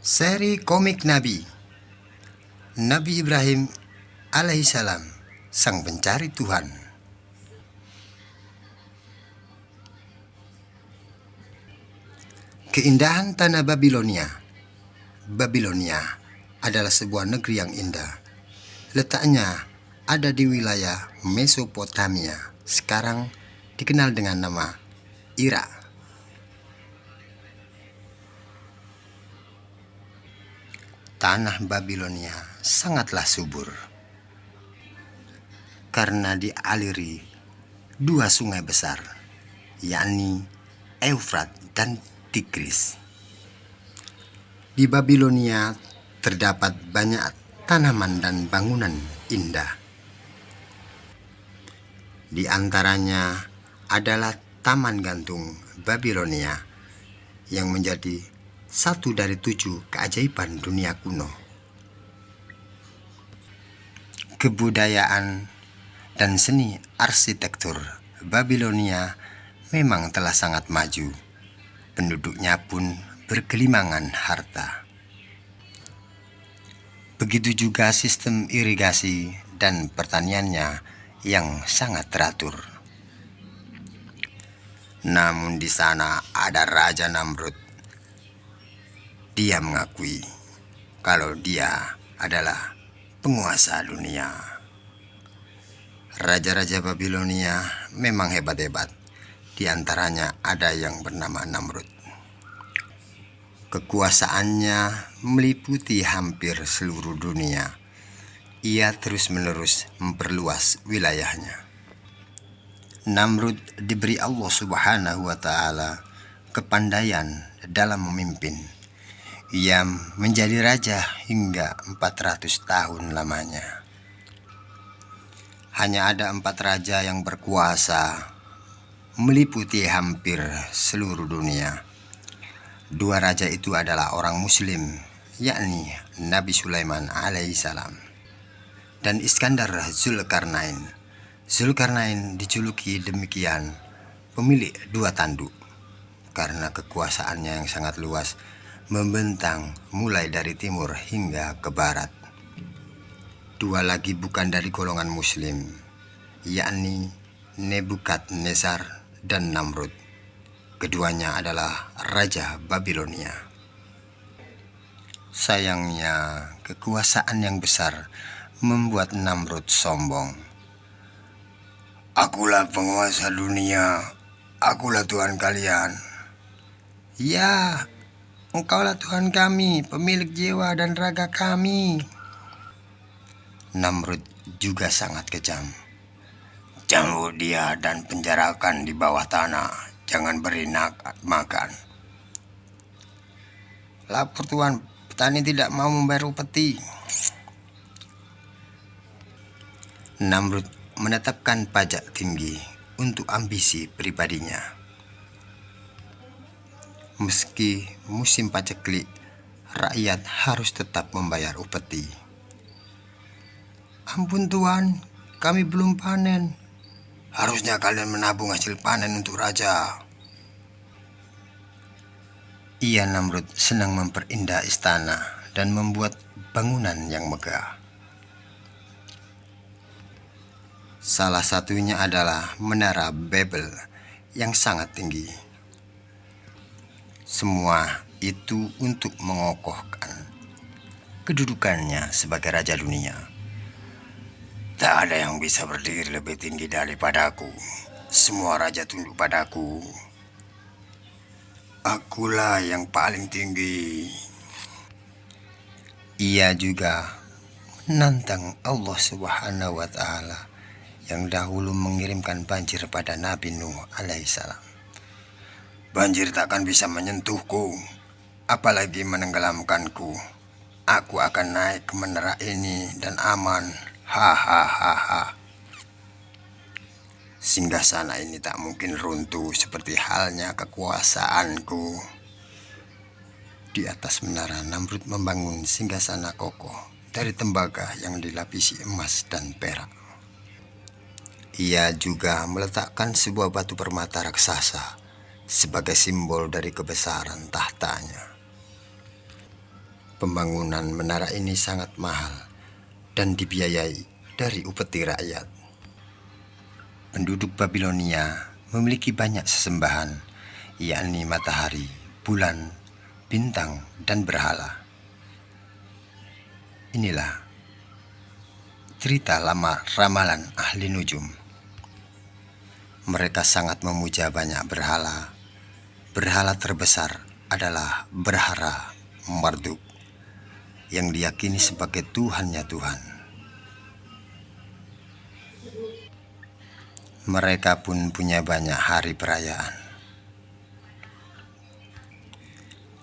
Seri komik Nabi Ibrahim alaihissalam, sang pencari Tuhan. Keindahan tanah Babilonia. Babilonia adalah sebuah negeri yang indah. Letaknya ada di wilayah Mesopotamia, sekarang dikenal dengan nama Irak. Tanah Babilonia sangatlah subur karena dialiri dua sungai besar, yakni Eufrat dan Tigris. Di Babilonia terdapat banyak tanaman dan bangunan indah. Di antaranya adalah Taman Gantung Babilonia yang menjadi satu dari 7 keajaiban dunia kuno. Kebudayaan dan seni arsitektur Babilonia memang telah sangat maju. Penduduknya pun bergelimangan harta. Begitu juga sistem irigasi dan pertaniannya yang sangat teratur. Namun di sana ada Raja Namrud. Dia mengakui kalau dia adalah penguasa dunia. Raja-raja Babilonia memang hebat-hebat. Di antaranya ada yang bernama Namrud. Kekuasaannya meliputi hampir seluruh dunia. Ia terus-menerus memperluas wilayahnya. Namrud diberi Allah Subhanahu wa Ta'ala kepandaian dalam memimpin. Ia menjadi raja hingga 400 tahun lamanya. Hanya ada 4 raja yang berkuasa meliputi hampir seluruh dunia. 2 raja itu adalah orang muslim, yakni Nabi Sulaiman alaihissalam dan Iskandar Zulkarnain. Zulkarnain dijuluki demikian pemilik 2 tanduk karena kekuasaannya yang sangat luas, membentang mulai dari timur hingga ke barat. 2 lagi bukan dari golongan muslim, yakni Nebukadnezar dan Namrud. Keduanya adalah Raja Babilonia. Sayangnya, kekuasaan yang besar membuat Namrud sombong. "Akulah penguasa dunia, akulah Tuhan kalian." "Ya, Engkaulah Tuhan kami, pemilik jiwa dan raga kami." Namrud juga sangat kejam. "Cambuk dia dan penjarakan di bawah tanah, jangan beri makan." "Lapor Tuhan, petani tidak mau membayar upeti." Namrud menetapkan pajak tinggi untuk ambisi pribadinya. Meski musim paceklik, rakyat harus tetap membayar upeti. "Ampun Tuan, kami belum panen." "Harusnya kalian menabung hasil panen untuk raja." Ia Namrud senang memperindah istana dan membuat bangunan yang megah. Salah satunya adalah Menara Babel yang sangat tinggi. Semua itu untuk mengokohkan kedudukannya sebagai raja dunia. "Tak ada yang bisa berdiri lebih tinggi daripadaku. Semua raja tunduk padaku. Akulah yang paling tinggi." Ia juga menantang Allah Subhanahu wa Ta'ala yang dahulu mengirimkan banjir pada Nabi Nuh alaihissalam. "Banjir takkan bisa menyentuhku, apalagi menenggelamkanku. Aku akan naik ke menara ini dan aman. Hahaha. Singgasana ini tak mungkin runtuh seperti halnya kekuasaanku." Di atas menara, Namrud membangun singgasana kokoh dari tembaga yang dilapisi emas dan perak. Ia juga meletakkan sebuah batu permata raksasa sebagai simbol dari kebesaran tahtanya. Pembangunan menara ini sangat mahal dan dibiayai dari upeti rakyat. Penduduk Babilonia memiliki banyak sesembahan, yakni matahari, bulan, bintang, dan berhala. Inilah cerita lama ramalan ahli nujum. Mereka sangat memuja banyak berhala. Berhala terbesar adalah berhala Marduk, yang diyakini sebagai Tuhannya Tuhan. Mereka pun punya banyak hari perayaan.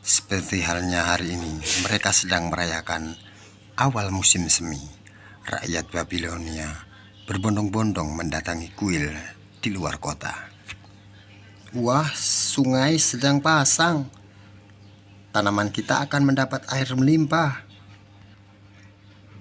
Seperti halnya hari ini, mereka sedang merayakan awal musim semi. Rakyat Babilonia berbondong-bondong mendatangi kuil di luar kota. Wah, sungai sedang pasang. Tanaman kita akan mendapat air melimpah.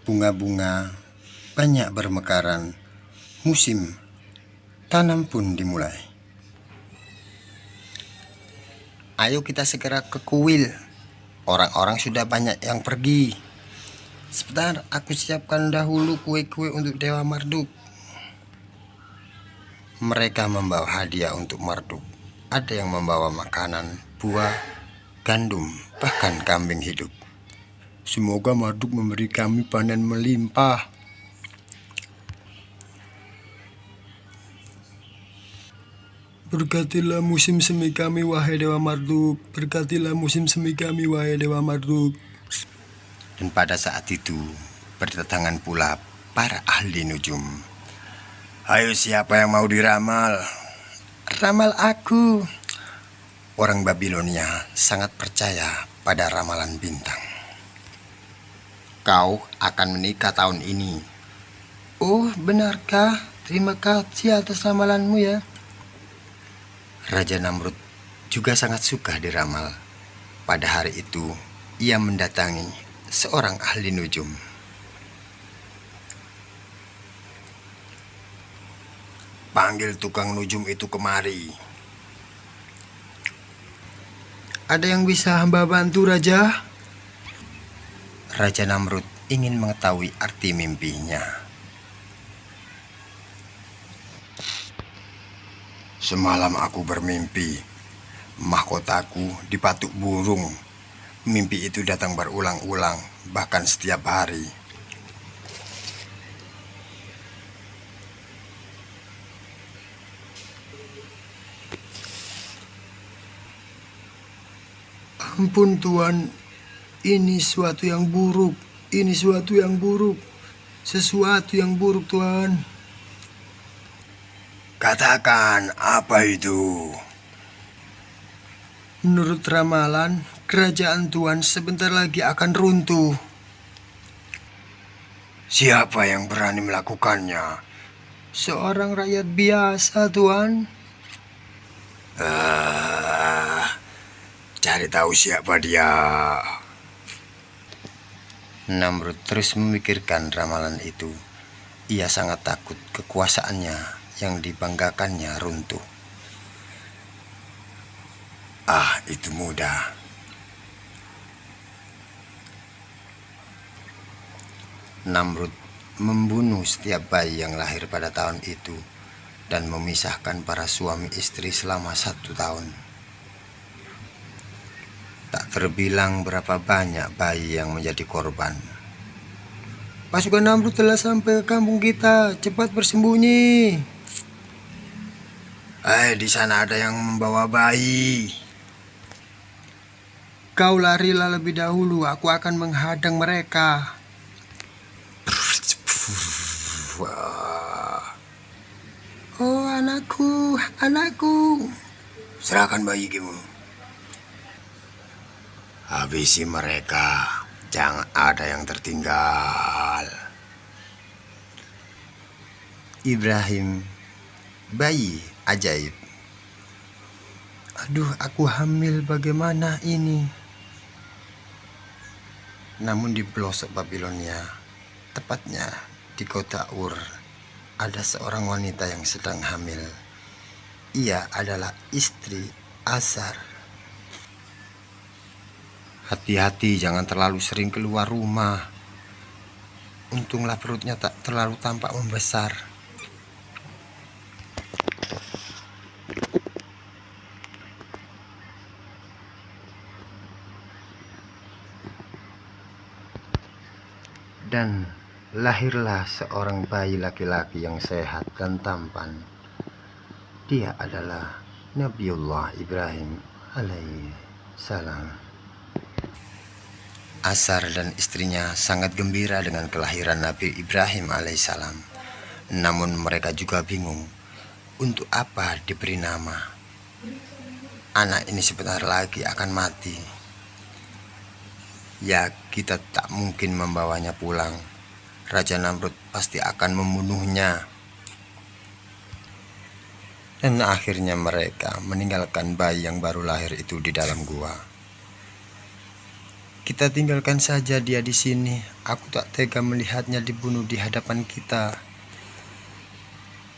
Bunga-bunga banyak bermekaran. Musim tanam pun dimulai. Ayo kita segera ke kuil. Orang-orang sudah banyak yang pergi. Sebentar, aku siapkan dahulu kue-kue untuk Dewa Marduk. Mereka membawa hadiah untuk Marduk. Ada yang membawa makanan, buah, gandum, bahkan kambing hidup. Semoga Marduk memberi kami panen melimpah. Berkatilah musim semi kami, wahai Dewa Marduk. Berkatilah musim semi kami, wahai Dewa Marduk. Dan pada saat itu berdatangan pula para ahli nujum. Ayo, siapa yang mau diramal? Ramal aku. Orang Babilonia sangat percaya pada ramalan bintang. Kau akan menikah tahun ini. Oh, benarkah? Terima kasih atas ramalanmu ya. Raja Namrud juga sangat suka diramal. Pada hari itu, ia mendatangi seorang ahli nujum. Panggil tukang nujum itu kemari. Ada yang bisa hamba bantu, Raja? Raja Namrud ingin mengetahui arti mimpinya. Semalam aku bermimpi, mahkotaku dipatuk burung. Mimpi itu datang berulang-ulang, bahkan setiap hari. Ampun Tuan, ini suatu yang buruk. Ini suatu yang buruk. Sesuatu yang buruk, Tuan. Katakan, apa itu? Menurut ramalan, kerajaan Tuan sebentar lagi akan runtuh. Siapa yang berani melakukannya? Seorang rakyat biasa, Tuan. Cari tahu siapa dia. Namrud terus memikirkan ramalan itu. Ia sangat takut kekuasaannya yang dibanggakannya runtuh. Itu mudah. Namrud membunuh setiap bayi yang lahir pada tahun itu dan memisahkan para suami istri selama 1 tahun. Tak terbilang berapa banyak bayi yang menjadi korban. Pasukan Namrud telah sampai ke kampung kita, cepat bersembunyi. Di sana ada yang membawa bayi. Kau larilah lebih dahulu, aku akan menghadang mereka. Oh, anakku, anakku. Serahkan bayimu. Habisi mereka, jangan ada yang tertinggal. Ibrahim, bayi ajaib. Aduh, aku hamil, bagaimana ini? Namun di pelosok Babilonia, tepatnya di kota Ur, ada seorang wanita yang sedang hamil. Ia adalah istri Azar. Hati-hati jangan terlalu sering keluar rumah. Untunglah perutnya tak terlalu tampak membesar. Dan lahirlah seorang bayi laki-laki yang sehat dan tampan. Dia adalah Nabiullah Ibrahim alaihi salam. Azar dan istrinya sangat gembira dengan kelahiran Nabi Ibrahim alaihissalam. Namun mereka juga bingung untuk apa diberi nama. Anak ini sebentar lagi akan mati. Ya, kita tak mungkin membawanya pulang. Raja Namrud pasti akan membunuhnya. Dan akhirnya mereka meninggalkan bayi yang baru lahir itu di dalam gua. Kita tinggalkan saja dia di sini. Aku tak tega melihatnya dibunuh di hadapan kita.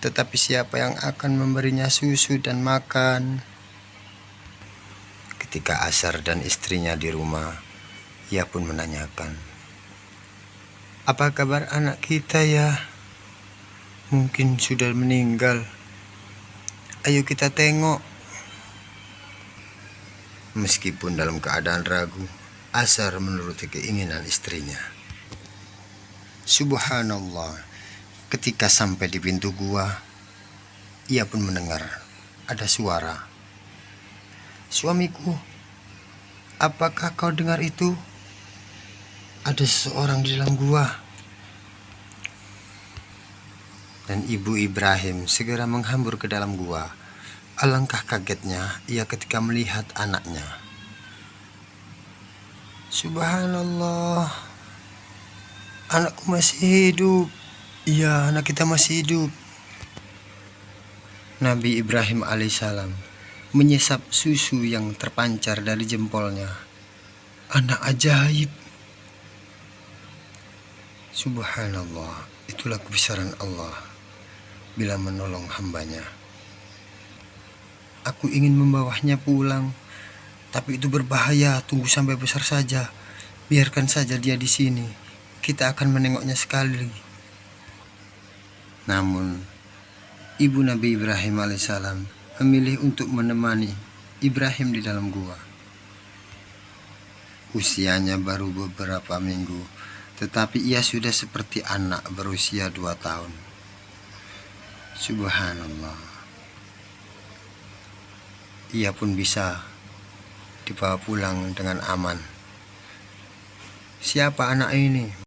Tetapi siapa yang akan memberinya susu dan makan? Ketika Azar dan istrinya di rumah, ia pun menanyakan, "Apa kabar anak kita ya? Mungkin sudah meninggal. Ayo kita tengok." Meskipun dalam keadaan ragu, Azar menuruti keinginan istrinya. Subhanallah, ketika sampai di pintu gua, ia pun mendengar ada suara. "Suamiku, apakah kau dengar itu? Ada seseorang di dalam gua." Dan ibu Ibrahim segera menghambur ke dalam gua. Alangkah kagetnya ia ketika melihat anaknya. Subhanallah, anakku masih hidup. Iya, anak kita masih hidup. Nabi Ibrahim alaihissalam menyesap susu yang terpancar dari jempolnya. Anak ajaib. Subhanallah, itulah kebesaran Allah bila menolong hambanya. Aku ingin membawanya pulang, tapi itu berbahaya. Tunggu sampai besar saja. Biarkan saja dia di sini. Kita akan menengoknya sekali. Namun, ibu Nabi Ibrahim alaihissalam memilih untuk menemani Ibrahim di dalam gua. Usianya baru beberapa minggu, tetapi ia sudah seperti anak berusia 2 tahun. Subhanallah. Ia pun bisa dibawa pulang dengan aman. Siapa anak ini?